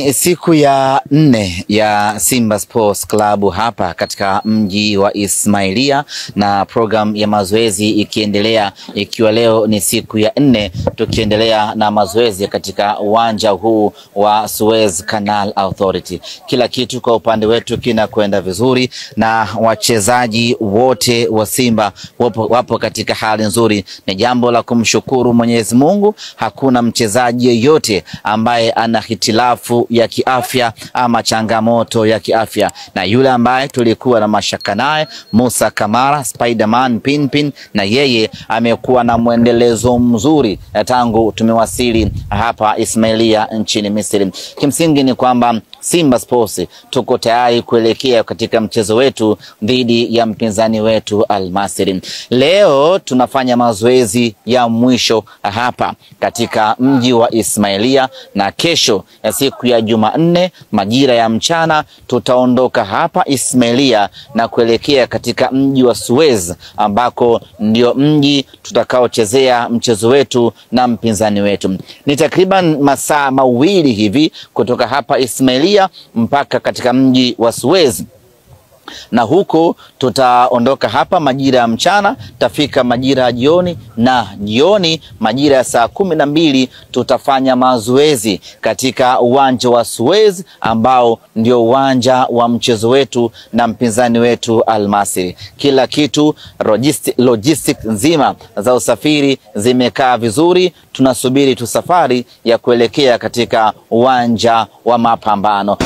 Ni siku ya 4 ya Simba Sports Club hapa katika mji wa Ismailia, na program ya mazoezi ikiendelea, ikiwa leo ni siku ya 4 tukiendelea na mazoezi katika uwanja huu wa Suez Canal Authority. Kila kitu kwa upande wetu kinakwenda vizuri na wachezaji wote wa Simba wapo katika hali nzuri. Ni jambo la kumshukuru Mwenyezi Mungu. Hakuna mchezaji yeyote ambaye ana hitilafu ya kiafya ama changamoto ya kiafya, na yule ambaye tulikuwa na mashaka naye Musa Kamara Spiderman Pinpin, na yeye amekuwa na mwendelezo mzuri tangu tumewasili hapa Ismailia nchini Misri. Kimsingi ni kwamba Simba Sports tuko tayari kuelekea katika mchezo wetu dhidi ya mpinzani wetu Al Masry. Leo tunafanya mazoezi ya mwisho hapa katika mji wa Ismailia, na kesho ya siku ya Jumanne majira ya mchana tutaondoka hapa Ismailia na kuelekea katika mji wa Suez, ambako ndio mji tutakaochezea mchezo wetu na mpinzani wetu. Ni takriban masaa mawili hivi kutoka hapa Ismailia mpaka katika mji wa Suez, na huko tutaondoka hapa majira ya mchana, tafika majira ya jioni, na jioni majira ya saa 12 tutafanya mazoezi katika uwanja wa Suez, ambao ndio uwanja wa mchezo wetu na mpinzani wetu Al Masry. Kila kitu logistic nzima za usafiri zimekaa vizuri. Tunasubiri tu safari ya kuelekea katika uwanja wa mapambano.